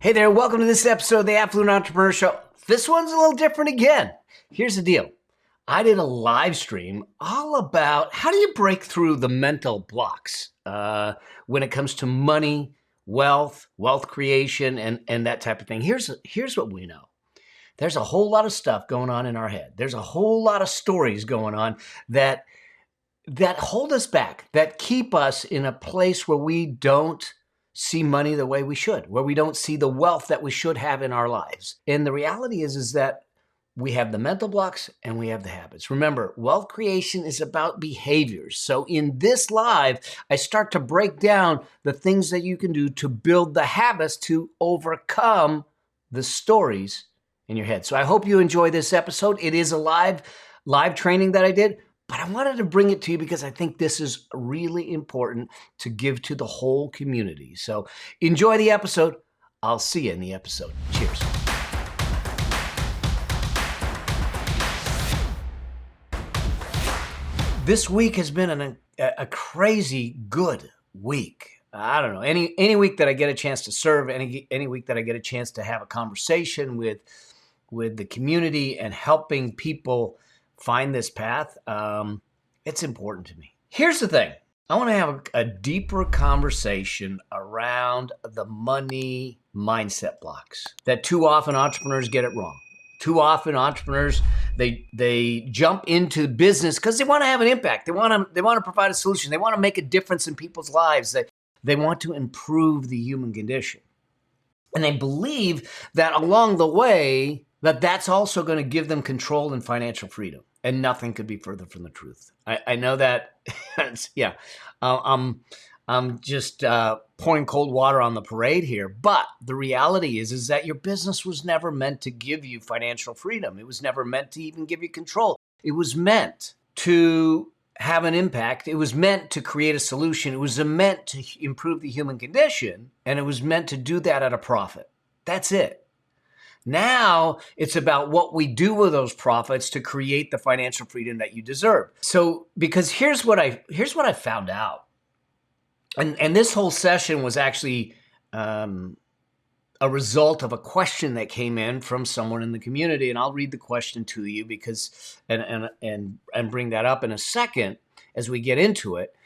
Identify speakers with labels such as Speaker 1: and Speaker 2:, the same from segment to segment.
Speaker 1: Hey there, welcome to this episode of the Affluent Entrepreneur Show. This one's a little different again. Here's the deal. I did a live stream all about how do you break through the mental blocks when it comes to money, wealth creation, and that type of thing. Here's what we know. There's a whole lot of stuff going on in our head. There's a whole lot of stories going on that hold us back, that keep us in a place where we don't see money the way we should, where we don't see the wealth that we should have in our lives. And the reality is that we have the mental blocks and we have the habits. Remember, wealth creation is about behaviors. So in this live, I start to break down the things that you can do to build the habits to overcome the stories in your head. So I hope you enjoy this episode. It is a live training that I did. But I wanted to bring it to you because I think this is really important to give to the whole community. So enjoy the episode. I'll see you in the episode. Cheers. This week has been a crazy good week. I don't know, any week that I get a chance to serve, any week that I get a chance to have a conversation with the community and helping people find this path, it's important to me. Here's the thing. I want to have a deeper conversation around the money mindset blocks that too often entrepreneurs get it wrong. Too often entrepreneurs, they jump into business because they want to have an impact. They want to provide a solution. They want to make a difference in people's lives. They want to improve the human condition. And they believe that along the way, that's also going to give them control and financial freedom. And nothing could be further from the truth. I know that, yeah, I'm just pouring cold water on the parade here. But the reality is that your business was never meant to give you financial freedom. It was never meant to even give you control. It was meant to have an impact. It was meant to create a solution. It was meant to improve the human condition. And it was meant to do that at a profit. That's it. Now it's about what we do with those profits to create the financial freedom that you deserve. So, because here's what I found out, and this whole session was actually a result of a question that came in from someone in the community, and I'll read the question to you because and bring that up in a second as we get into it.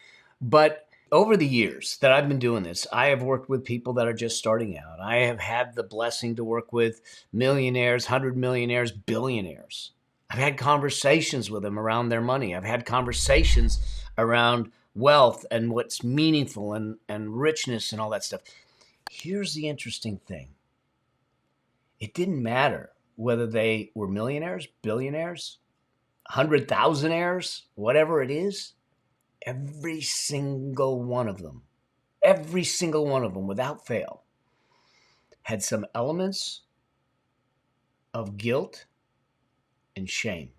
Speaker 1: But over the years that I've been doing this, I have worked with people that are just starting out. I have had the blessing to work with millionaires, 100 millionaires, billionaires. I've had conversations with them around their money. I've had conversations around wealth and what's meaningful and richness and all that stuff. Here's the interesting thing. It didn't matter whether they were millionaires, billionaires, 100,000aires, whatever it is. Every single one of them, without fail, had some elements of guilt and shame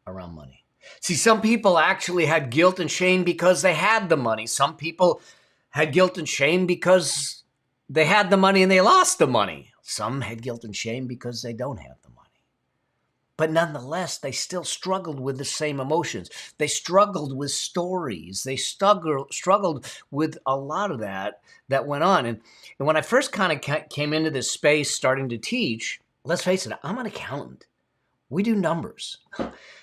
Speaker 1: around money. See, some people actually had guilt and shame because they had the money. Some people had guilt and shame because they had the money and they lost the money. Some had guilt and shame because they don't have the money. But nonetheless, they still struggled with the same emotions. They struggled with stories. They struggled with a lot of that went on. And when I first kind of came into this space starting to teach, let's face it, I'm an accountant. We do numbers,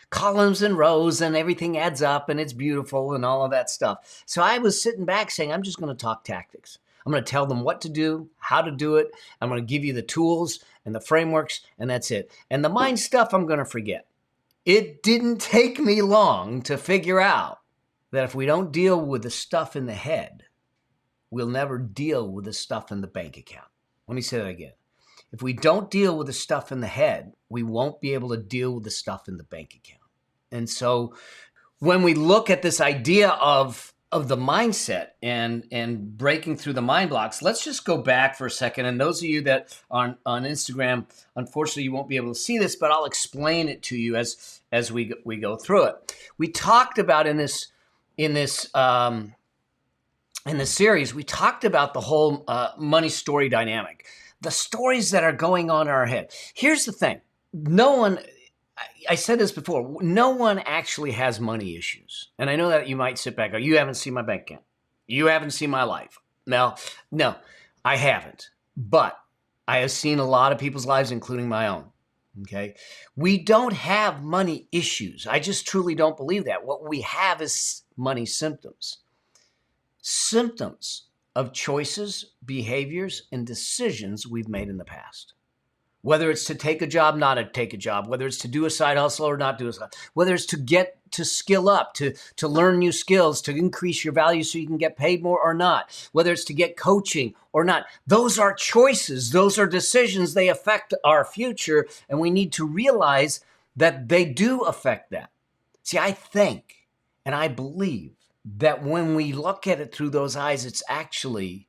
Speaker 1: columns and rows, and everything adds up and it's beautiful and all of that stuff. So I was sitting back saying, I'm just going to talk tactics. I'm going to tell them what to do, how to do it. I'm going to give you the tools and the frameworks, and that's it. And the mind stuff, I'm going to forget. It didn't take me long to figure out that if we don't deal with the stuff in the head, we'll never deal with the stuff in the bank account. Let me say that again. If we don't deal with the stuff in the head, we won't be able to deal with the stuff in the bank account. And so when we look at this idea of the mindset and breaking through the mind blocks, let's just go back for a second. And those of you that are on Instagram, unfortunately, you won't be able to see this, but I'll explain it to you as we go through it. We talked about in this series, we talked about the whole money story dynamic, the stories that are going on in our head. Here's the thing. I said this before, no one actually has money issues. And I know that you might sit back and go, you haven't seen my bank account. You haven't seen my life. No, I haven't. But I have seen a lot of people's lives, including my own. Okay. We don't have money issues. I just truly don't believe that. What we have is money symptoms. Symptoms of choices, behaviors, and decisions we've made in the past. Whether it's to take a job, not to take a job, whether it's to do a side hustle or not do a side, whether it's to get to skill up, to learn new skills, to increase your value so you can get paid more or not, whether it's to get coaching or not. Those are choices. Those are decisions. They affect our future, and we need to realize that they do affect that. See, I think and I believe that when we look at it through those eyes, it's actually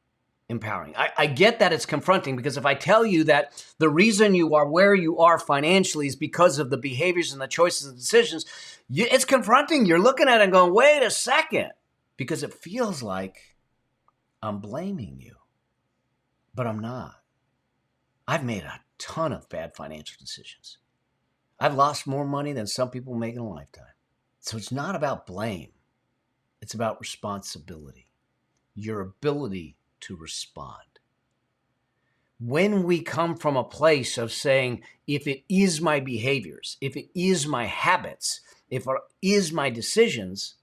Speaker 1: empowering. I get that it's confronting, because if I tell you that the reason you are where you are financially is because of the behaviors and the choices and decisions, it's confronting. You're looking at it and going, wait a second, because it feels like I'm blaming you, but I'm not. I've made a ton of bad financial decisions. I've lost more money than some people make in a lifetime. So it's not about blame. It's about responsibility, your ability to respond. When we come from a place of saying, if it is my behaviors, if it is my habits, if it is my decisions,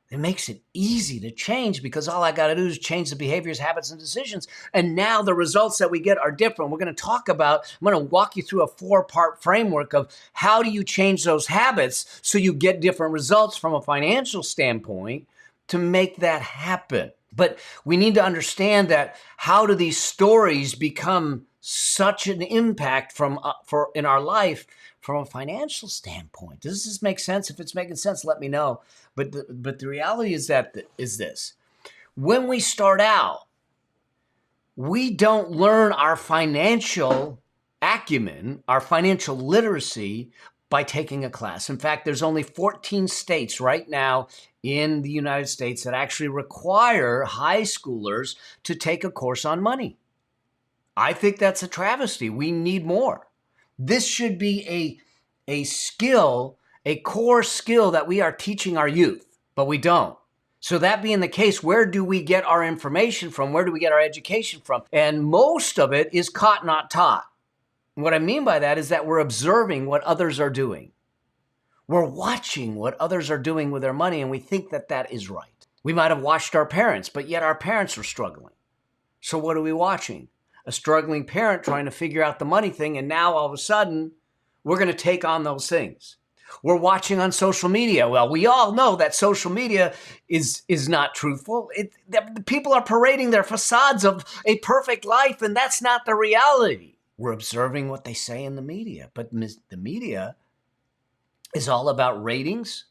Speaker 1: it makes it easy to change, because all I got to do is change the behaviors, habits, and decisions. And now the results that we get are different. We're going to talk about, I'm going to walk you through a 4-part framework of how do you change those habits so you get different results from a financial standpoint to make that happen. But we need to understand that how do these stories become such an impact for in our life from a financial standpoint? Does this make sense? If it's making sense, let me know. But the reality is this. When we start out, we don't learn our financial acumen, our financial literacy by taking a class. In fact, there's only 14 states right now in the United States that actually require high schoolers to take a course on money. I think that's a travesty. We need more. This should be a skill, a core skill that we are teaching our youth, but we don't. So that being the case, where do we get our information from? Where do we get our education from? And most of it is caught, not taught. What I mean by that is that we're observing what others are doing. We're watching what others are doing with their money, and we think that that is right. We might have watched our parents, but yet our parents are struggling. So what are we watching? A struggling parent trying to figure out the money thing, and now all of a sudden, we're going to take on those things. We're watching on social media. Well, we all know that social media is not truthful. People are parading their facades of a perfect life, and that's not the reality. We're observing what they say in the media, but the media is all about ratings.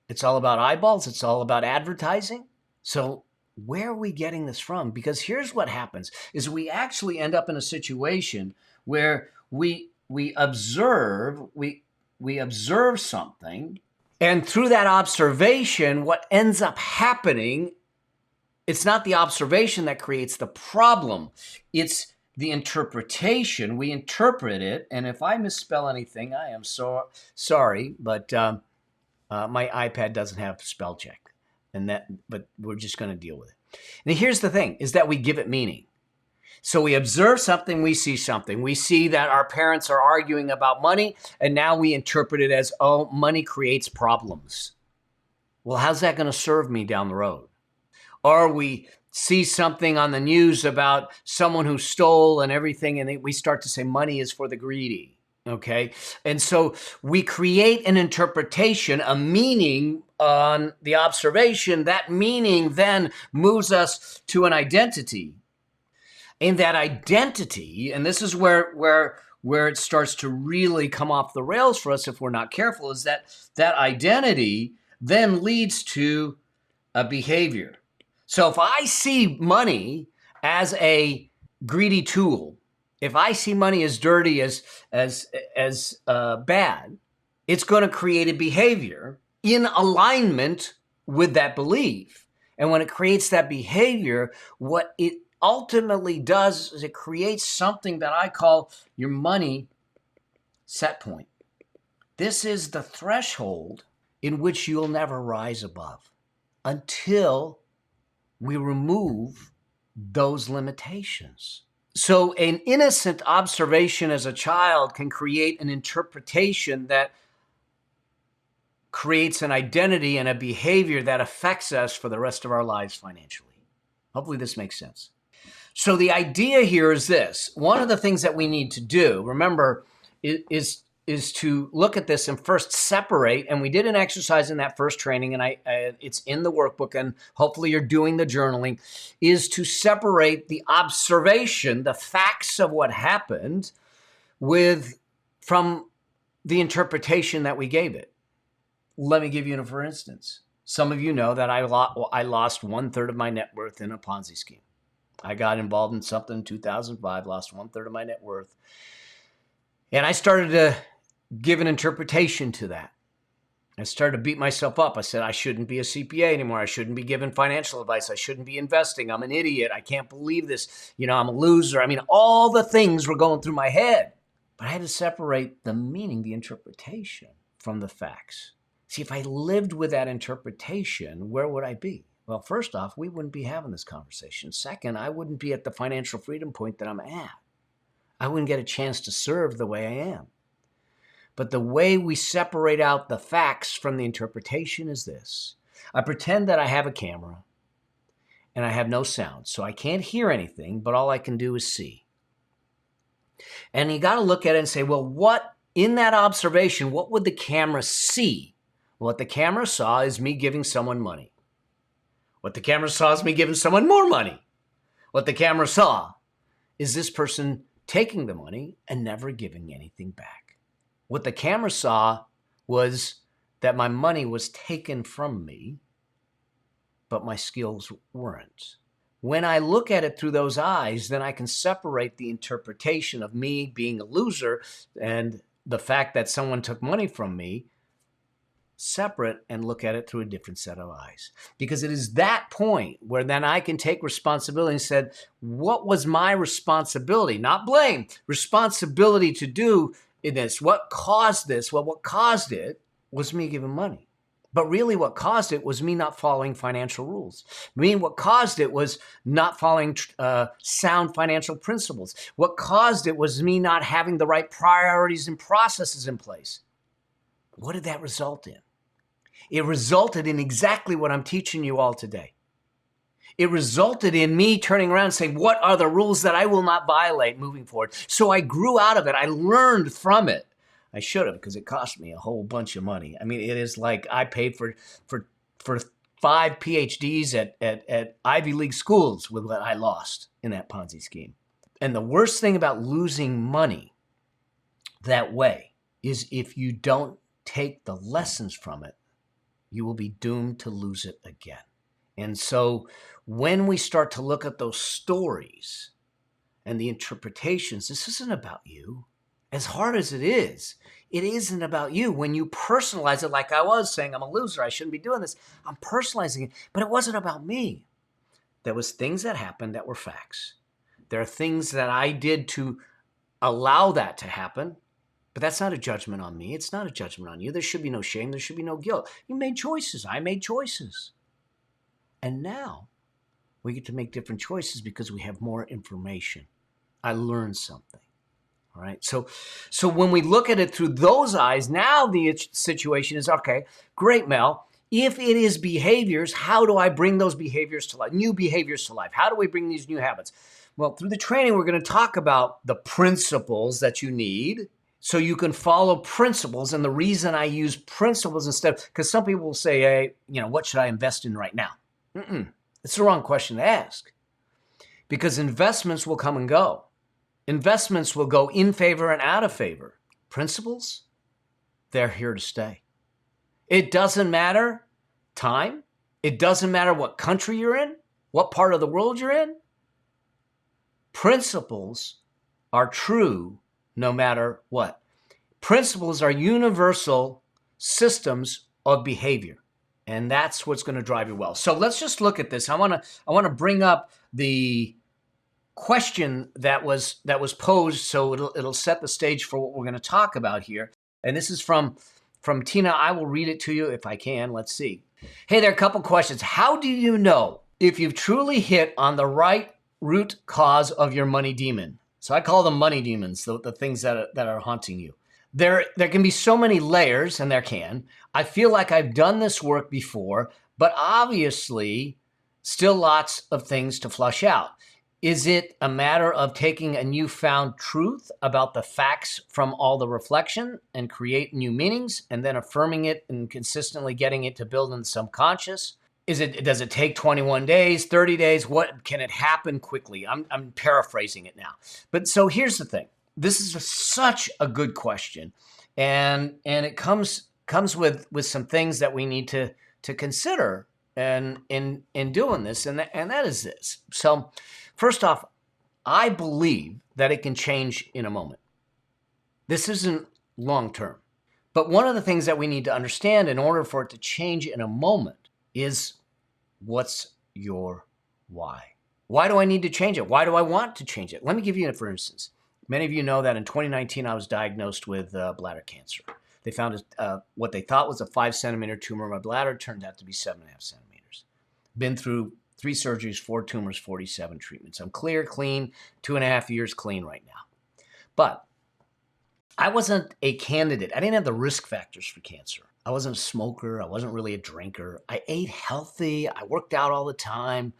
Speaker 1: It's all about eyeballs. It's all about advertising. So where are we getting this from? Because here's what happens is we actually end up in a situation where we observe something, and through that observation, what ends up happening, it's not the observation that creates the problem. It's the interpretation. We interpret it, and if I misspell anything, I am so sorry, but my iPad doesn't have spell check, but we're just going to deal with it. And here's the thing, is that we give it meaning. So we observe something, we see something. We see that our parents are arguing about money, and now we interpret it as, oh, money creates problems. Well, how's that going to serve me down the road? Or we see something on the news about someone who stole and everything, and we start to say money is for the greedy, okay? And so we create an interpretation, a meaning on the observation. That meaning then moves us to an identity. And that identity, and this is where it starts to really come off the rails for us if we're not careful, is that identity then leads to a behavior. So if I see money as a greedy tool, if I see money as dirty, as bad, it's going to create a behavior in alignment with that belief. And when it creates that behavior, what it ultimately does is it creates something that I call your money set point. This is the threshold in which you'll never rise above until we remove those limitations. So an innocent observation as a child can create an interpretation that creates an identity and a behavior that affects us for the rest of our lives financially. Hopefully this makes sense. So the idea here is this. One of the things that we need to do, remember, is to look at this and first separate. And we did an exercise in that first training, and it's in the workbook, and hopefully you're doing the journaling, is to separate the observation, the facts of what happened, from the interpretation that we gave it. Let me give you for instance. Some of you know that I lost 1/3 of my net worth in a Ponzi scheme. I got involved in something in 2005, lost 1/3 of my net worth. And I started to give an interpretation to that. I started to beat myself up. I said, I shouldn't be a CPA anymore. I shouldn't be giving financial advice. I shouldn't be investing. I'm an idiot. I can't believe this. I'm a loser. I mean, all the things were going through my head. But I had to separate the meaning, the interpretation, from the facts. See, if I lived with that interpretation, where would I be? Well, first off, we wouldn't be having this conversation. Second, I wouldn't be at the financial freedom point that I'm at. I wouldn't get a chance to serve the way I am. But the way we separate out the facts from the interpretation is this. I pretend that I have a camera and I have no sound, so I can't hear anything, but all I can do is see. And you got to look at it and say, well, what in that observation, what would the camera see? What the camera saw is me giving someone money. What the camera saw is me giving someone more money. What the camera saw is this person taking the money and never giving anything back. What the camera saw was that my money was taken from me, but my skills weren't. When I look at it through those eyes, then I can separate the interpretation of me being a loser and the fact that someone took money from me separate and look at it through a different set of eyes. Because it is that point where then I can take responsibility and said, what was my responsibility? Not blame, responsibility to do in this. What caused this? Well, what caused it was me giving money. But really what caused it was me not following financial rules. What caused it was not following sound financial principles. What caused it was me not having the right priorities and processes in place. What did that result in? It resulted in exactly what I'm teaching you all today. It resulted in me turning around and saying, what are the rules that I will not violate moving forward? So I grew out of it. I learned from it. I should have, because it cost me a whole bunch of money. I mean, it is like I paid for 5 PhDs at Ivy League schools with what I lost in that Ponzi scheme. And the worst thing about losing money that way is if you don't take the lessons from it, you will be doomed to lose it again. And so when we start to look at those stories and the interpretations, this isn't about you. As hard as it isn't about you. When you personalize it, like I was saying, I'm a loser, I shouldn't be doing this. I'm personalizing it, but it wasn't about me. There was things that happened that were facts. There are things that I did to allow that to happen. But that's not a judgment on me. It's not a judgment on you. There should be no shame. There should be no guilt. You made choices. I made choices. And now we get to make different choices because we have more information. I learned something. All right. So when we look at it through those eyes, now the situation is, okay, great, Mel. If it is behaviors, how do I bring those behaviors to life? New behaviors to life. How do we bring these new habits? Well, through the training, we're going to talk about the principles that you need, so you can follow principles. And the reason I use principles instead, because some people will say, hey, what should I invest in right now? It's the wrong question to ask. Because investments will come and go. Investments will go in favor and out of favor. Principles, they're here to stay. It doesn't matter time. It doesn't matter what country you're in, what part of the world you're in. Principles are true no matter what. Principles are universal systems of behavior, and that's what's going to drive you well. So let's just look at this. I want to bring up the question that was posed, so it'll set the stage for what we're going to talk about here. And this is from Tina. I will read it to you if I can. Let's see. Hey, there are a couple questions. How do you know if you've truly hit on the right root cause of your money demon. So I call them money demons, the things that are haunting you. There can be so many layers, and there can. I feel like I've done this work before, but obviously still lots of things to flush out. Is it a matter of taking a newfound truth about the facts from all the reflection and create new meanings and then affirming it and consistently getting it to build in the subconscious? Does it take 21 days, 30 days? What can it happen quickly? I'm paraphrasing it now. But so here's the thing. This is such a good question. And it comes with some things that we need to consider and in doing this, and that is this. So first off, I believe that it can change in a moment. This isn't long term. But one of the things that we need to understand in order for it to change in a moment is, what's your why? Why do I need to change it? Why do I want to change it? Let me give you, for instance, many of you know that in 2019, I was diagnosed with bladder cancer. They found what they thought was a 5-centimeter tumor in my bladder turned out to be 7.5 centimeters. Been through 3 surgeries, 4 tumors, 47 treatments. I'm clear, clean, 2.5 years clean right now. But I wasn't a candidate. I didn't have the risk factors for cancer. I wasn't a smoker. I wasn't really a drinker. I ate healthy. I worked out all the time.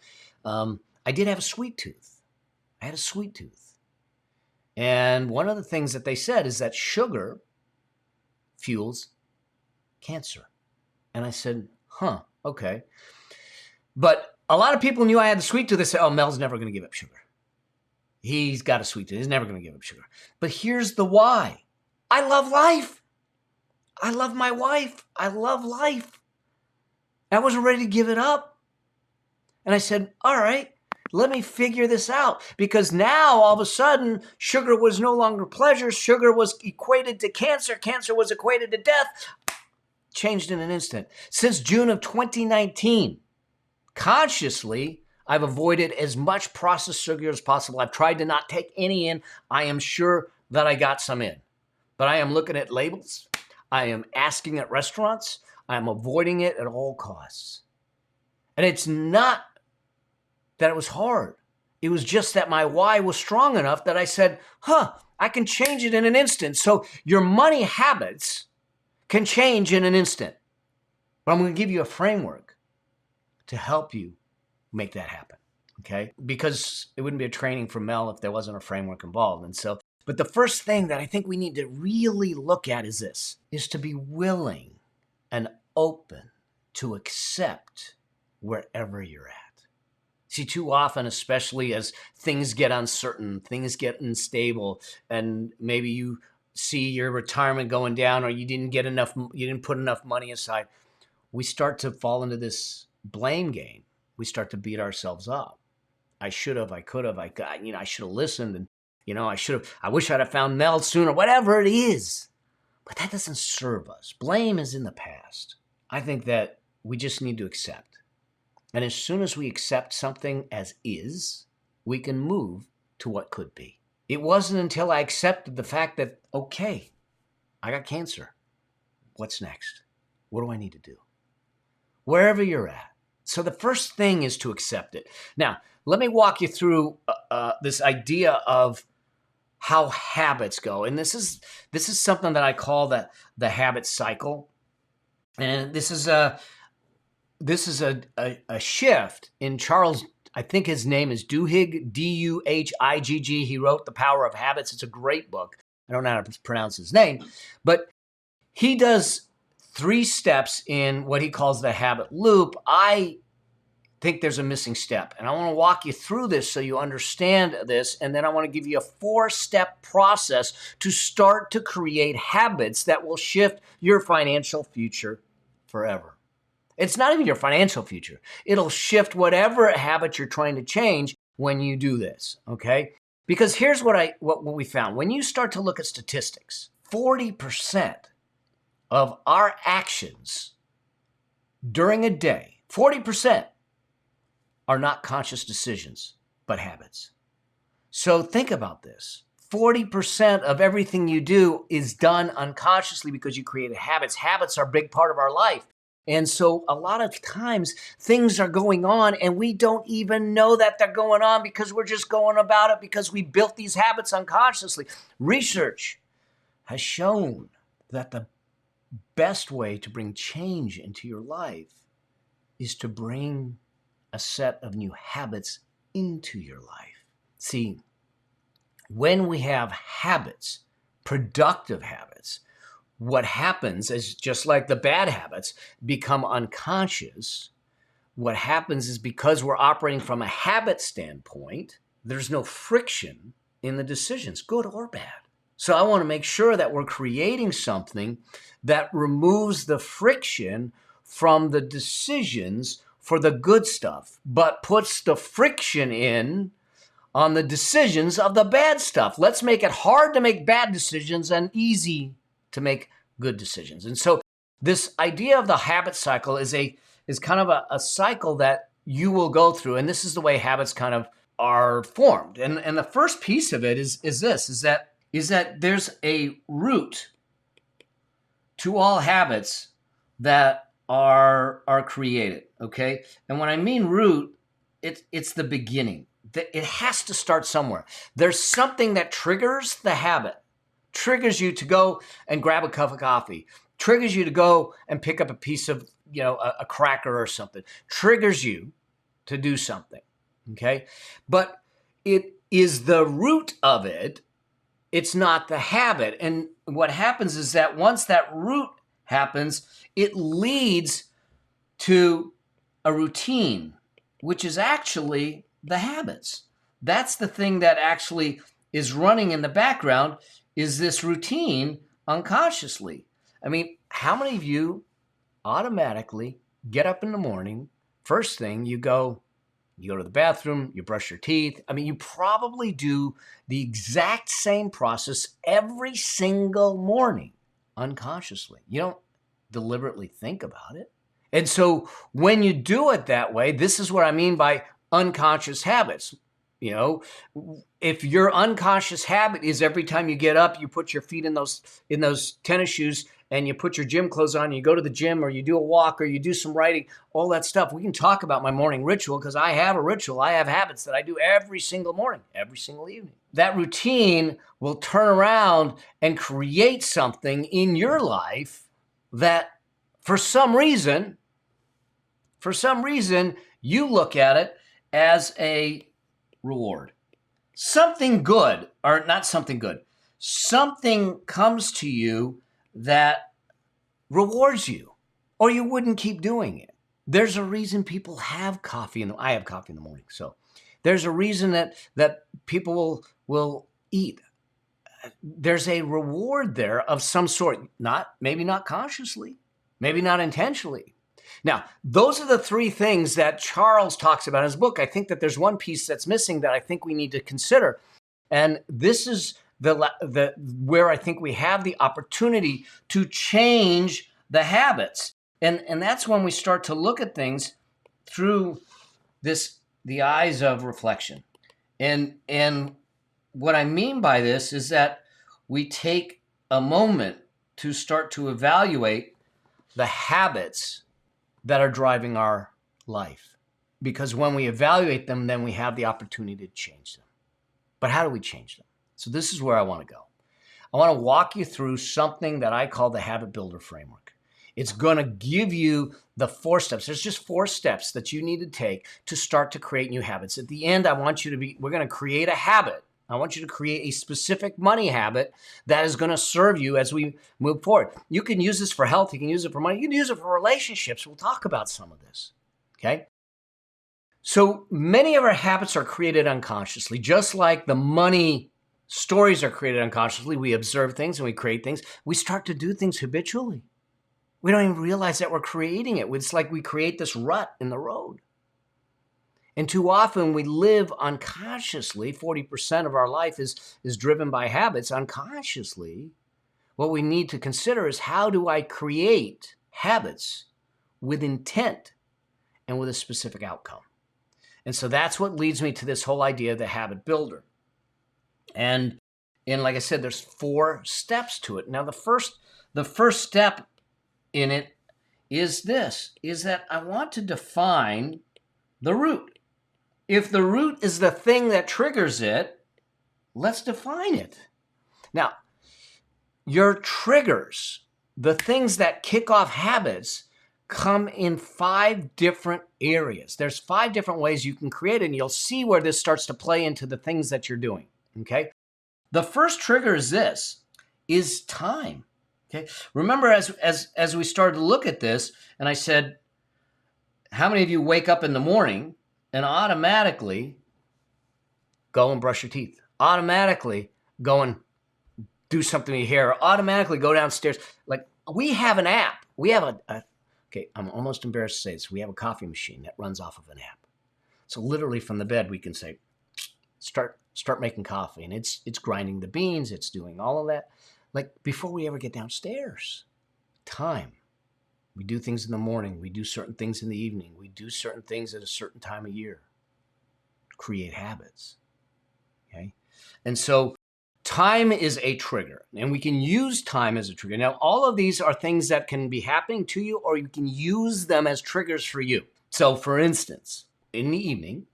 Speaker 1: I did have a sweet tooth. I had a sweet tooth. And one of the things that they said is that sugar fuels cancer. And I said, okay. But a lot of people knew I had the sweet tooth. They said, oh, Mel's never going to give up sugar. He's got a sweet tooth. He's never going to give up sugar. But here's the why. I love life. I love my wife. I love life. I wasn't ready to give it up. And I said, all right, let me figure this out. Because now, all of a sudden, sugar was no longer pleasure. Sugar was equated to cancer. Cancer was equated to death. Changed in an instant. Since June of 2019, consciously, I've avoided as much processed sugar as possible. I've tried to not take any in. I am sure that I got some in. But I am looking at labels. I am asking at restaurants. I am avoiding it at all costs. And it's not that it was hard. It was just that my why was strong enough that I said, I can change it in an instant. So your money habits can change in an instant. But I'm going to give you a framework to help you make that happen, okay? Because it wouldn't be a training from Mel if there wasn't a framework involved. And so, but the first thing that I think we need to really look at is this, is to be willing and open to accept wherever you're at. See, too often, especially as things get uncertain, things get unstable, and maybe you see your retirement going down or you didn't put enough money aside, we start to fall into this blame game. We start to beat ourselves up. I should have, I could have, I should have listened, and I wish I'd have found Mel sooner, whatever it is. But that doesn't serve us. Blame is in the past. I think that we just need to accept. And as soon as we accept something as is, we can move to what could be. It wasn't until I accepted the fact that, okay, I got cancer. What's next? What do I need to do? Wherever you're at. So the first thing is to accept it. Now, let me walk you through this idea of how habits go. And this is something that I call the habit cycle. And this is a shift in Charles, I think his name is Duhigg, D-U-H-I-G-G. He wrote The Power of Habits. It's a great book. I don't know how to pronounce his name, but he does 3 steps in what he calls the habit loop. I think there's a missing step, and I want to walk you through this so you understand this, and then I want to give you a 4-step process to start to create habits that will shift your financial future forever. It's not even your financial future. It'll shift whatever habit you're trying to change when you do this, okay? Because here's what we found. When you start to look at statistics, 40% of our actions during a day, 40% are not conscious decisions, but habits. So think about this. 40% of everything you do is done unconsciously because you created habits. Habits are a big part of our life. And so a lot of times things are going on and we don't even know that they're going on because we're just going about it because we built these habits unconsciously. Research has shown that the best way to bring change into your life is to bring a set of new habits into your life. See, when we have habits, productive habits, what happens is, just like the bad habits become unconscious, what happens is, because we're operating from a habit standpoint, there's no friction in the decisions, good or bad. So I want to make sure that we're creating something that removes the friction from the decisions for the good stuff, but puts the friction in on the decisions of the bad stuff. Let's make it hard to make bad decisions and easy to make good decisions. And so this idea of the habit cycle is kind of a cycle that you will go through. And this is the way habits kind of are formed. And the first piece of it is that there's a root to all habits that are created. Okay. And when I mean root, it's the beginning. It has to start somewhere. There's something that triggers the habit, triggers you to go and grab a cup of coffee, triggers you to go and pick up a piece of, a cracker or something, triggers you to do something. Okay. But it is the root of it. It's not the habit. And what happens is that once that root happens, it leads to a routine, which is actually the habits. That's the thing that actually is running in the background, is this routine unconsciously. I mean, how many of you automatically get up in the morning, first thing you go to the bathroom, you brush your teeth. I mean, you probably do the exact same process every single morning unconsciously. You don't deliberately think about it. And so when you do it that way, this is what I mean by unconscious habits. If your unconscious habit is every time you get up, you put your feet in those tennis shoes and you put your gym clothes on, and you go to the gym, or you do a walk, or you do some writing, all that stuff. We can talk about my morning ritual, because I have a ritual. I have habits that I do every single morning, every single evening. That routine will turn around and create something in your life that for some reason, you look at it as a reward. Something good, or not something good, something comes to you that rewards you, or you wouldn't keep doing it. There's a reason people have coffee I have coffee in the morning. So there's a reason that people will eat. There's a reward there of some sort, maybe not consciously, maybe not intentionally. Now, those are the three things that Charles talks about in his book. I think that there's one piece that's missing that I think we need to consider. And this is where I think we have the opportunity to change the habits. And that's when we start to look at things through the eyes of reflection. And what I mean by this is that we take a moment to start to evaluate the habits that are driving our life. Because when we evaluate them, then we have the opportunity to change them. But how do we change them? So this is where I want to go. I want to walk you through something that I call the Habit Builder Framework. It's going to give you the 4 steps. There's just 4 steps that you need to take to start to create new habits. At the end, we're going to create a habit. I want you to create a specific money habit that is going to serve you as we move forward. You can use this for health. You can use it for money. You can use it for relationships. We'll talk about some of this. Okay? So many of our habits are created unconsciously, just like the money stories are created unconsciously. We observe things and we create things. We start to do things habitually. We don't even realize that we're creating it. It's like we create this rut in the road. And too often we live unconsciously. 40% of our life is driven by habits unconsciously. What we need to consider is, how do I create habits with intent and with a specific outcome? And so that's what leads me to this whole idea of the habit builder. And like I said, there's 4 steps to it. Now, the first step in it is this, is that I want to define the root. If the root is the thing that triggers it, let's define it. Now, your triggers, the things that kick off habits, come in 5 different areas. There's 5 different ways you can create it, and you'll see where this starts to play into the things that you're doing, okay? The first trigger is this, is time, okay? Remember as we started to look at this, and I said, how many of you wake up in the morning and automatically go and brush your teeth, automatically go and do something with your hair, automatically go downstairs? Like, we have an app. We have okay, I'm almost embarrassed to say this. We have a coffee machine that runs off of an app. So literally from the bed, we can say, start making coffee. And it's grinding the beans. It's doing all of that. Like, before we ever get downstairs, time. We do things in the morning. We do certain things in the evening. We do certain things at a certain time of year. Create habits, okay? And so time is a trigger, and we can use time as a trigger. Now, all of these are things that can be happening to you, or you can use them as triggers for you. So for instance, in the evening,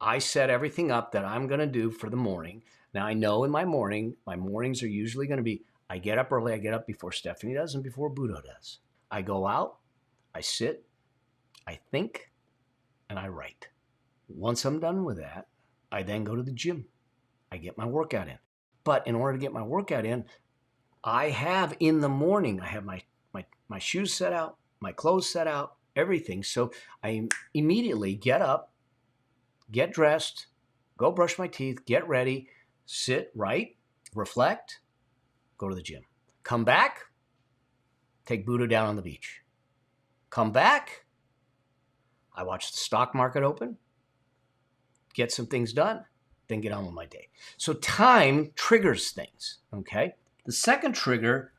Speaker 1: I set everything up that I'm going to do for the morning. Now, I know in my mornings are usually going to be, I get up early. I get up before Stephanie does and before Budo does. I go out, I sit, I think, and I write. Once I'm done with that, I then go to the gym. I get my workout in. But in order to get my workout in, I have in the morning, I have my shoes set out, my clothes set out, everything. So I immediately get up, get dressed, go brush my teeth, get ready, sit, write, reflect, go to the gym. Come back, take Buddha down on the beach. Come back, I watch the stock market open, get some things done, then get on with my day. So time triggers things, okay? The second trigger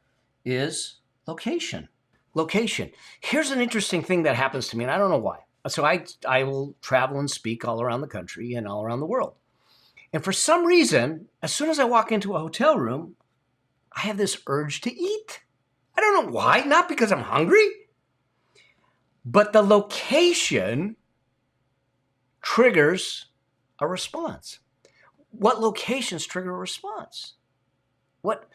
Speaker 1: is location. Location. Here's an interesting thing that happens to me, and I don't know why. So I will travel and speak all around the country and all around the world. And for some reason, as soon as I walk into a hotel room, I have this urge to eat. I don't know why, not because I'm hungry, but the location triggers a response. What locations trigger a response? What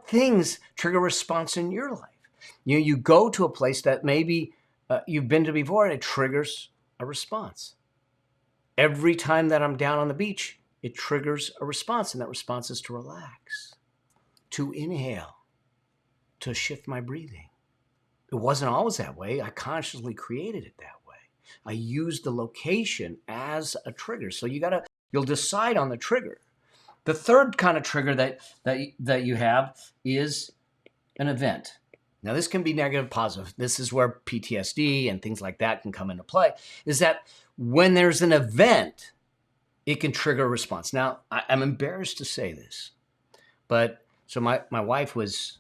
Speaker 1: things trigger a response in your life? You go to a place that maybe you've been to before, and it triggers a response. Every time that I'm down on the beach, it triggers a response, and that response is to relax, to inhale, to shift my breathing. It wasn't always that way. I consciously created it that way. I used the location as a trigger. So you'll decide on the trigger. The third kind of trigger that you have is an event. Now, this can be negative, positive. This is where PTSD and things like that can come into play, is that when there's an event, it can trigger a response. Now, I'm embarrassed to say this, but so my wife was,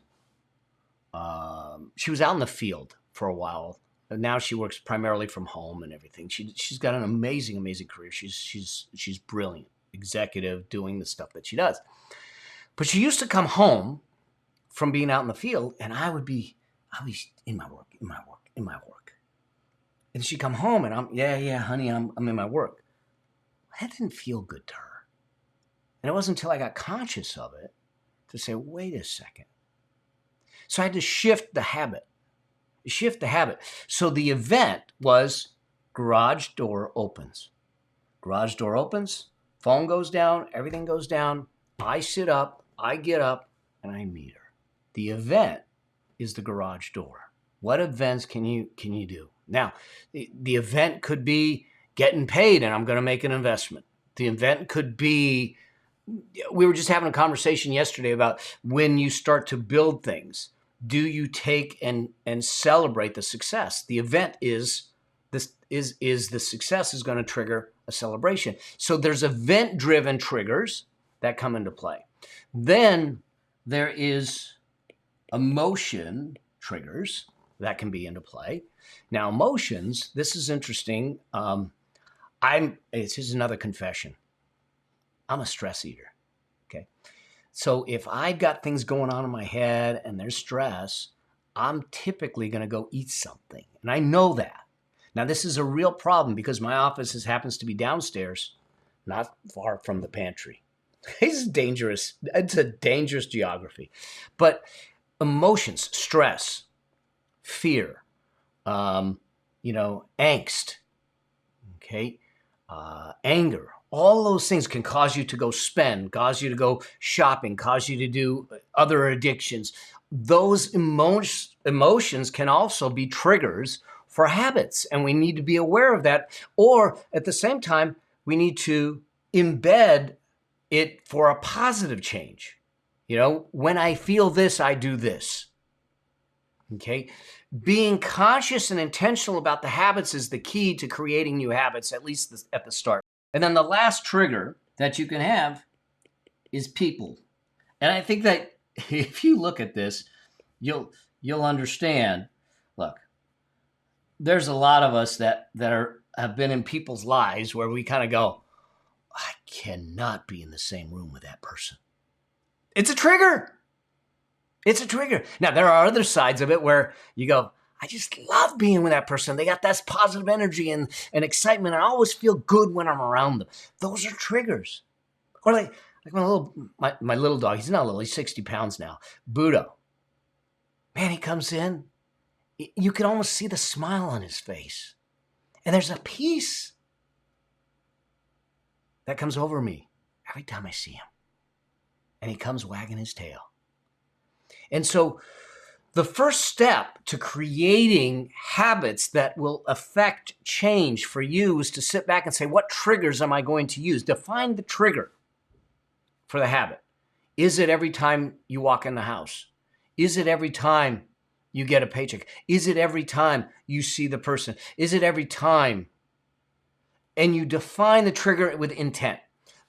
Speaker 1: she was out in the field for a while. And now she works primarily from home and everything. She's got an amazing career. She's brilliant, executive, doing the stuff that she does. But she used to come home from being out in the field, and I would be in my work. And she'd come home, and honey, I'm in my work. That didn't feel good to her. And it wasn't until I got conscious of it to say, wait a second. So I had to shift the habit. So the event was garage door opens. Garage door opens, phone goes down, everything goes down. I sit up, I get up, and I meet her. The event is the garage door. What events can you do? Now, the event could be getting paid and I'm going to make an investment. The event could be, we were just having a conversation yesterday about when you start to build things, do you take and celebrate the success? The event is the success is going to trigger a celebration. So there's event-driven triggers that come into play. Then there is emotion triggers that can be into play. Now, emotions, this is interesting. This is another confession. I'm a stress eater, okay? So if I've got things going on in my head and there's stress, I'm typically going to go eat something. And I know that. Now, this is a real problem because my office happens to be downstairs, not far from the pantry. It's dangerous. It's a dangerous geography. But emotions, stress, fear, angst, okay, anger, all those things can cause you to go spend, cause you to go shopping, cause you to do other addictions. Those emotions can also be triggers for habits, and we need to be aware of that. Or at the same time, we need to embed it for a positive change. When I feel this, I do this. Okay. Being conscious and intentional about the habits is the key to creating new habits, at least at the start. And then the last trigger that you can have is people. And I think that if you look at this, you'll understand. Look, there's a lot of us that have been in people's lives where we kind of go, I cannot be in the same room with that person. It's a trigger. It's a trigger. Now, there are other sides of it where you go, I just love being with that person. They got that positive energy and excitement. I always feel good when I'm around them. Those are triggers. Or like my little dog, he's not little, he's 60 pounds now, Budo. Man, he comes in, you can almost see the smile on his face. And there's a peace that comes over me every time I see him. And he comes wagging his tail. And so the first step to creating habits that will affect change for you is to sit back and say, what triggers am I going to use? Define the trigger for the habit. Is it every time you walk in the house? Is it every time you get a paycheck? Is it every time you see the person? Is it every time? And you define the trigger with intent.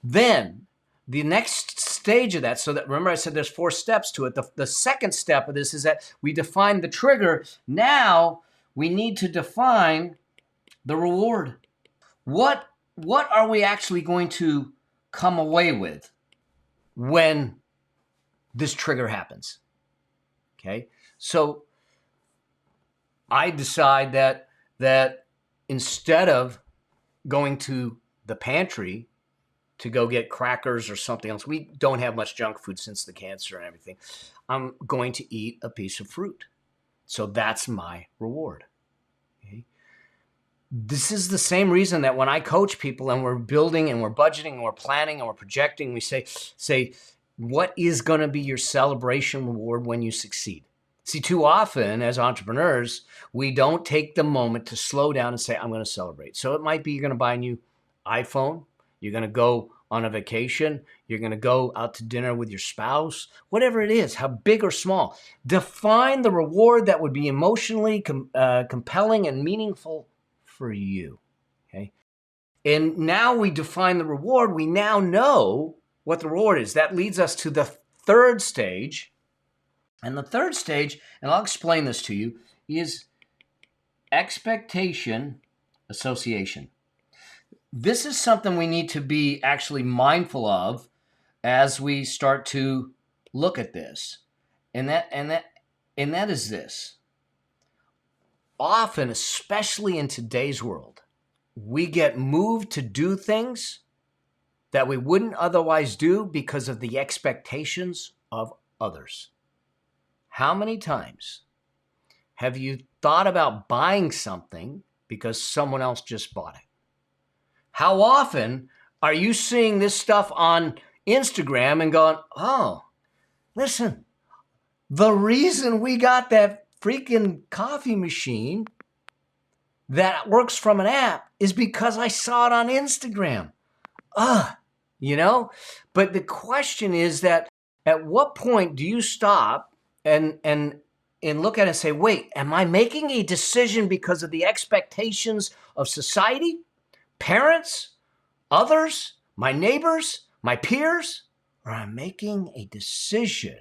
Speaker 1: Then the next stage of that, so that, remember I said there's 4 steps to it. The second step of this is that we define the trigger. Now we need to define the reward. What are we actually going to come away with when this trigger happens? Okay, so I decide that instead of going to the pantry to go get crackers or something else, we don't have much junk food since the cancer and everything, I'm going to eat a piece of fruit. So that's my reward. Okay? This is the same reason that when I coach people and we're building and we're budgeting and we're planning and we're projecting, we say, what is going to be your celebration reward when you succeed? See, too often as entrepreneurs, we don't take the moment to slow down and say, I'm going to celebrate. So it might be you're going to buy a new iPhone. You're going to go on a vacation. You're going to go out to dinner with your spouse, whatever it is, how big or small. Define the reward that would be emotionally compelling and meaningful for you. Okay. And now we define the reward. We now know what the reward is. That leads us to the third stage. And the third stage, and I'll explain this to you, is expectation association. This is something we need to be actually mindful of as we start to look at this. And that is this. Often, especially in today's world, we get moved to do things that we wouldn't otherwise do because of the expectations of others. How many times have you thought about buying something because someone else just bought it? How often are you seeing this stuff on Instagram and going, oh, listen, the reason we got that freaking coffee machine that works from an app is because I saw it on Instagram. But the question is that at what point do you stop and look at it and say, wait, am I making a decision because of the expectations of society, parents, others, my neighbors, my peers, or I'm making a decision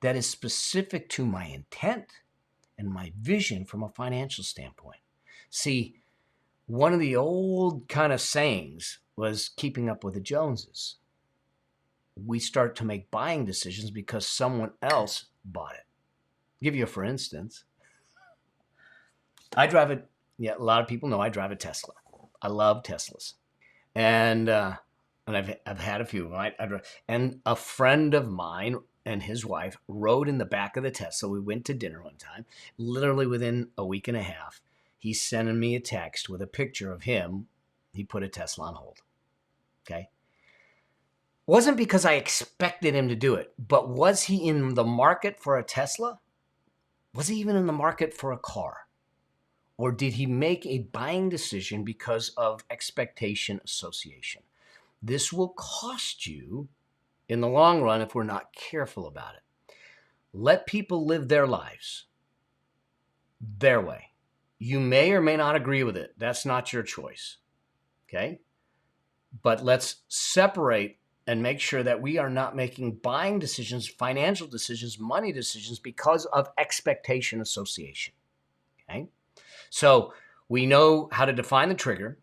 Speaker 1: that is specific to my intent and my vision from a financial standpoint? See, one of the old kind of sayings was keeping up with the Joneses. We start to make buying decisions because someone else bought it. Give you a for instance. I drive a, yeah, a lot of people know I drive a Tesla. I love Teslas. And I've had a few. And a friend of mine and his wife rode in the back of the Tesla. We went to dinner one time. Literally within a week and a half, he's sending me a text with a picture of him. He put a Tesla on hold. Okay. Wasn't because I expected him to do it, but was he in the market for a Tesla? Was he even in the market for a car? Or did he make a buying decision because of expectation association? This will cost you in the long run if we're not careful about it. Let people live their lives their way. You may or may not agree with it. That's not your choice. Okay? But let's separate and make sure that we are not making buying decisions, financial decisions, money decisions because of expectation association. Okay? So we know how to define the trigger.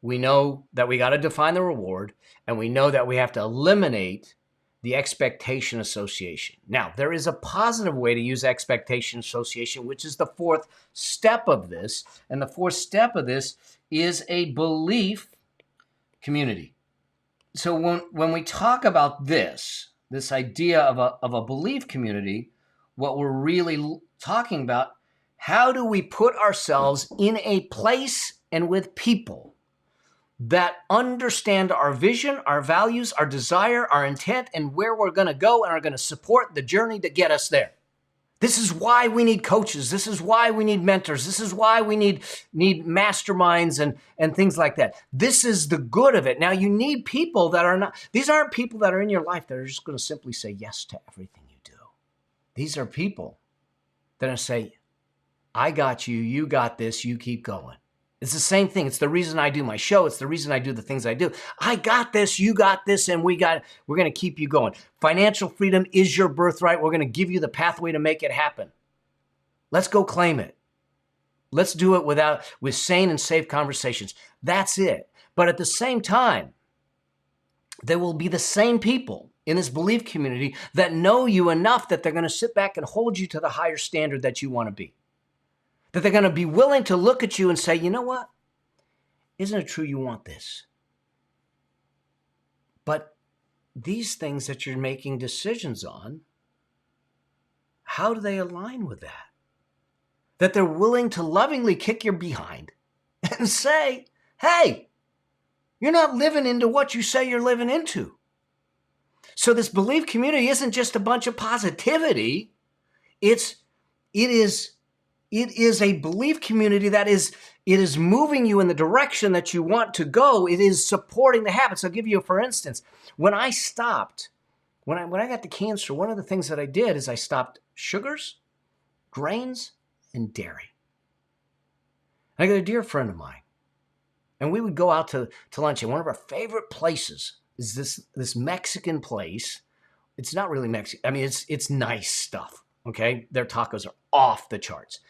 Speaker 1: We know that we got to define the reward, and we know that we have to eliminate the expectation association. Now, there is a positive way to use expectation association, which is the fourth step of this. And the fourth step of this is a belief community. So when we talk about this idea of a belief community, what we're really talking about, how do we put ourselves in a place and with people that understand our vision, our values, our desire, our intent, and where we're going to go and are going to support the journey to get us there. This is why we need coaches. This is why we need mentors. This is why we need masterminds and things like that. This is the good of it. Now, you need people that are not, these aren't people that are in your life that are just going to simply say yes to everything you do. These are people that are going to say, I got you, you got this, you keep going. It's the same thing. It's the reason I do my show. It's the reason I do the things I do. I got this, you got this, and we're going to keep you going. Financial freedom is your birthright. We're going to give you the pathway to make it happen. Let's go claim it. Let's do it with sane and safe conversations. That's it. But at the same time, there will be the same people in this belief community that know you enough that they're going to sit back and hold you to the higher standard that you want to be. That they're going to be willing to look at you and say, you know what? Isn't it true you want this? But these things that you're making decisions on, how do they align with that? That they're willing to lovingly kick your behind and say, hey, you're not living into what you say you're living into. So this belief community isn't just a bunch of positivity. It is a belief community that is moving you in the direction that you want to go. It is supporting the habits. I'll give you for instance. When I got the cancer, one of the things that I did is I stopped sugars, grains, and dairy. I got a dear friend of mine, and we would go out to lunch, and one of our favorite places is this Mexican place. It's not really Mexican. I mean, it's nice stuff, okay? Their tacos are off the charts.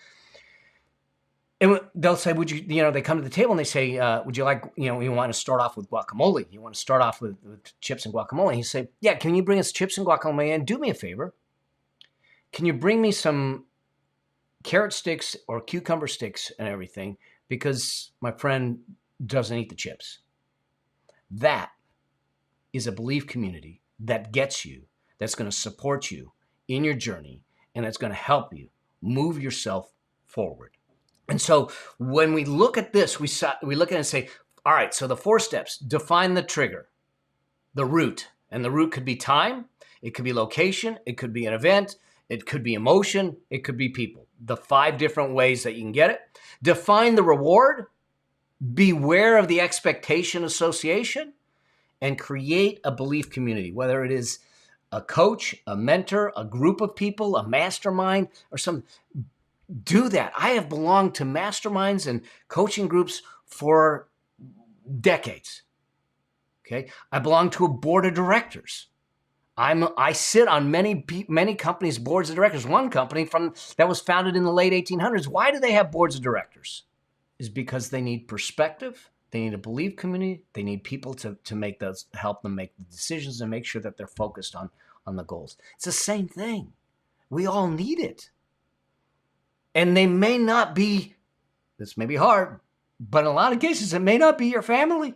Speaker 1: And they'll say, they come to the table and they say, would you like, you want to start off with guacamole? You want to start off with chips and guacamole? And you say, yeah, can you bring us chips and guacamole? And do me a favor. Can you bring me some carrot sticks or cucumber sticks and everything? Because my friend doesn't eat the chips. That is a belief community that gets you, that's going to support you in your journey, and that's going to help you move yourself forward. And so when we look at this, we look at it and say, all right, so the 4 steps: define the trigger, the root. And the root could be time, it could be location, it could be an event, it could be emotion, it could be people. The 5 different ways that you can get it. Define the reward, beware of the expectation association, and create a belief community, whether it is a coach, a mentor, a group of people, a mastermind, or some. Do that. I have belonged to masterminds and coaching groups for decades. Okay, I belong to a board of directors. I sit on many companies' boards of directors. One company that was founded in the late 1800s. Why do they have boards of directors? Is because they need perspective. They need a belief community. They need people to help them make the decisions and make sure that they're focused on the goals. It's the same thing. We all need it. And they may not be, this may be hard, but in a lot of cases, it may not be your family.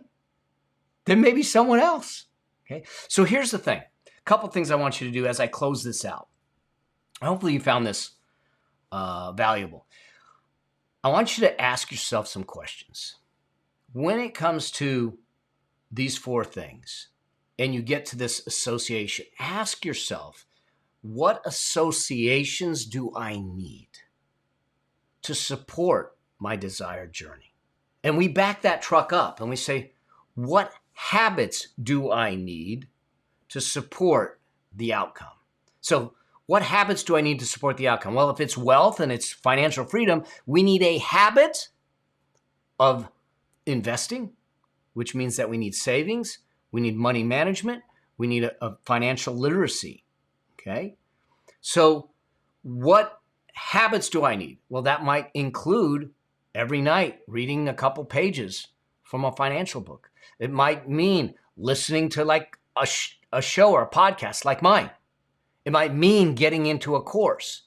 Speaker 1: There may be someone else. Okay. So here's the thing. A couple things I want you to do as I close this out. Hopefully you found this valuable. I want you to ask yourself some questions. When it comes to these four things, and you get to this association, ask yourself, what associations do I need to support my desired journey? And we back that truck up and we say, what habits do I need to support the outcome? So what habits do I need to support the outcome? Well, if it's wealth and it's financial freedom, we need a habit of investing, which means that we need savings, we need money management, we need a financial literacy, okay? So what habits do I need? Well, that might include every night reading a couple pages from a financial book. It might mean listening to like a show or a podcast like mine. It might mean getting into a course.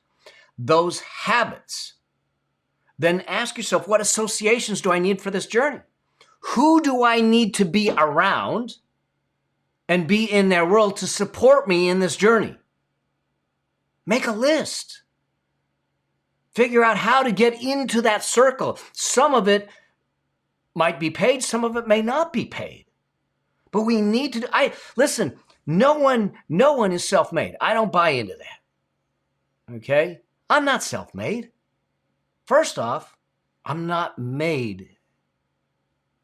Speaker 1: Those habits. Then ask yourself, what associations do I need for this journey? Who do I need to be around and be in their world to support me in this journey? Make a list. Figure out how to get into that circle. Some of it might be paid, some of it may not be paid. But we need to, listen, no one is self-made. I don't buy into that. Okay? I'm not self-made. First off, I'm not made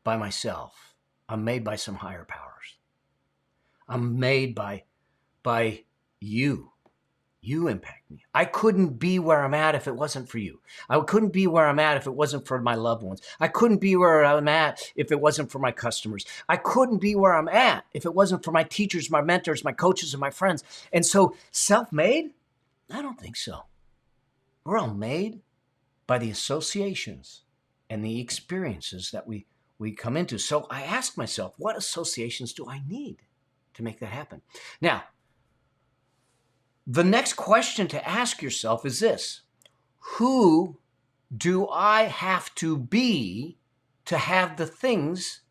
Speaker 1: by myself. I'm made by some higher powers. I'm made by you. You impact me. I couldn't be where I'm at if it wasn't for you. I couldn't be where I'm at if it wasn't for my loved ones. I couldn't be where I'm at if it wasn't for my customers. I couldn't be where I'm at if it wasn't for my teachers, my mentors, my coaches, and my friends. And so self-made? I don't think so. We're all made by the associations and the experiences that we come into. So I ask myself, what associations do I need to make that happen? Now, the next question to ask yourself is this: who do I have to be to have the things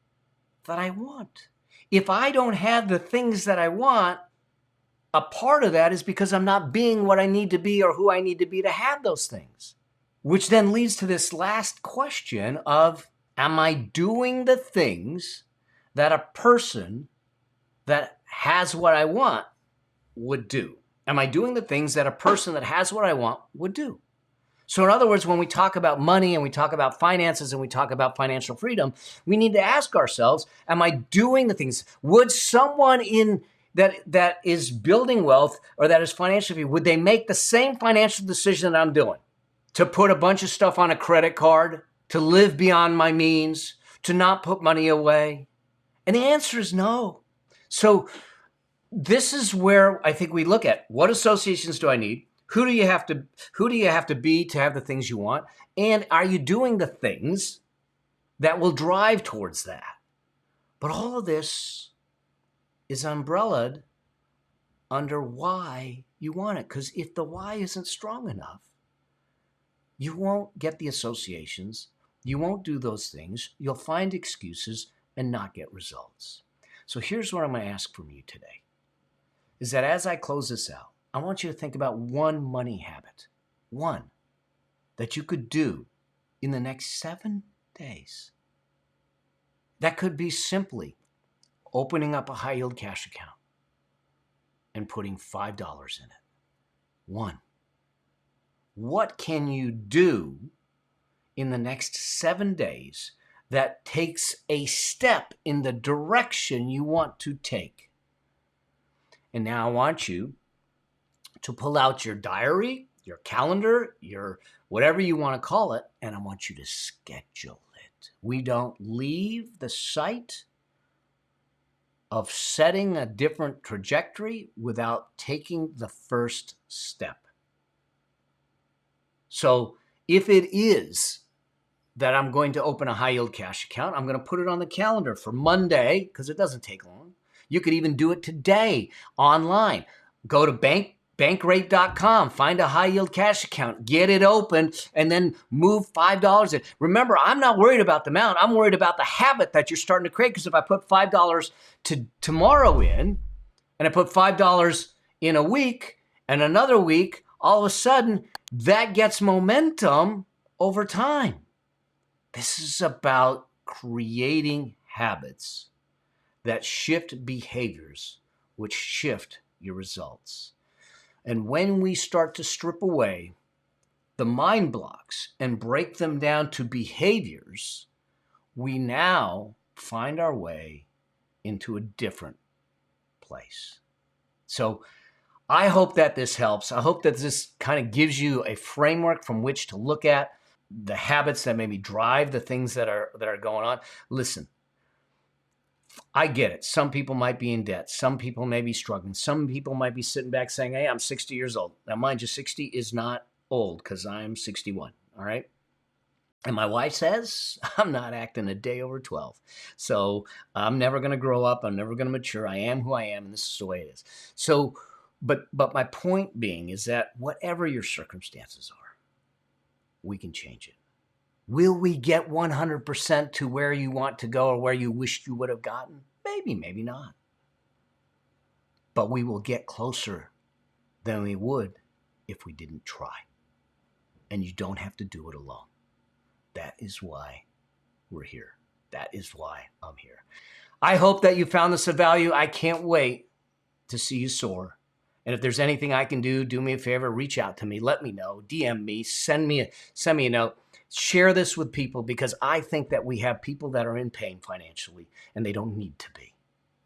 Speaker 1: that I want? If I don't have the things that I want, a part of that is because I'm not being what I need to be or who I need to be to have those things. Which then leads to this last question of, am I doing the things that a person that has what I want would do? Am I doing the things that a person that has what I want would do? So in other words, when we talk about money and we talk about finances and we talk about financial freedom, we need to ask ourselves, am I doing the things? Would someone in that is building wealth or that is financially free, would they make the same financial decision that I'm doing? To put a bunch of stuff on a credit card, to live beyond my means, to not put money away? And the answer is no. So this is where I think we look at, what associations do I need? Who do you have to be to have the things you want? And are you doing the things that will drive towards that? But all of this is umbrellaed under why you want it. Because if the why isn't strong enough, you won't get the associations. You won't do those things. You'll find excuses and not get results. So here's what I'm going to ask from you today, is that as I close this out, I want you to think about one money habit, one, that you could do in the next 7 days. That could be simply opening up a high yield cash account and putting $5 in it. One. What can you do in the next 7 days that takes a step in the direction you want to take? And now I want you to pull out your diary, your calendar, your whatever you want to call it, and I want you to schedule it. We don't leave the site of setting a different trajectory without taking the first step. So if it is that I'm going to open a high yield cash account, I'm going to put it on the calendar for Monday, because it doesn't take long. You could even do it today online. Go to Bankrate.com, find a high yield cash account, get it open, and then move $5 in. Remember, I'm not worried about the amount. I'm worried about the habit that you're starting to create. Because if I put $5 tomorrow in, and I put $5 in a week and another week, all of a sudden that gets momentum over time. This is about creating habits that shift behaviors, which shift your results. And when we start to strip away the mind blocks and break them down to behaviors, we now find our way into a different place. So I hope that this helps. I hope that this kind of gives you a framework from which to look at the habits that maybe drive the things that are going on. Listen, I get it. Some people might be in debt. Some people may be struggling. Some people might be sitting back saying, hey, I'm 60 years old. Now, mind you, 60 is not old because I'm 61, all right? And my wife says I'm not acting a day over 12. So I'm never going to grow up. I'm never going to mature. I am who I am, and this is the way it is. So, but my point being is that whatever your circumstances are, we can change it. Will we get 100% to where you want to go or where you wished you would have gotten? Maybe, maybe not. But we will get closer than we would if we didn't try. And you don't have to do it alone. That is why we're here. That is why I'm here. I hope that you found this of value. I can't wait to see you soar. And if there's anything I can do me a favor, reach out to me. Let me know. DM me. Send me a note. Share this with people because I think that we have people that are in pain financially and they don't need to be.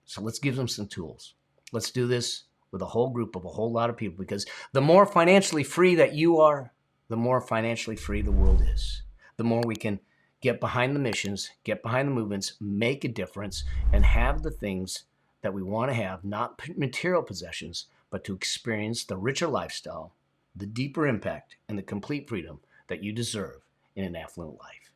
Speaker 1: So let's give them some tools. Let's do this with a whole group of a whole lot of people because the more financially free that you are, the more financially free the world is. The more we can get behind the missions, get behind the movements, make a difference, and have the things that we want to have, not material possessions, but to experience the richer lifestyle, the deeper impact, and the complete freedom that you deserve in an affluent life.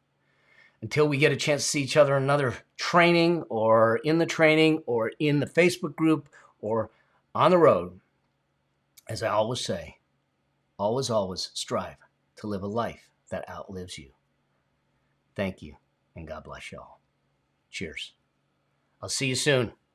Speaker 1: Until we get a chance to see each other in another training or in the Facebook group or on the road, as I always say, always strive to live a life that outlives you. Thank you, and God bless y'all. Cheers. I'll see you soon.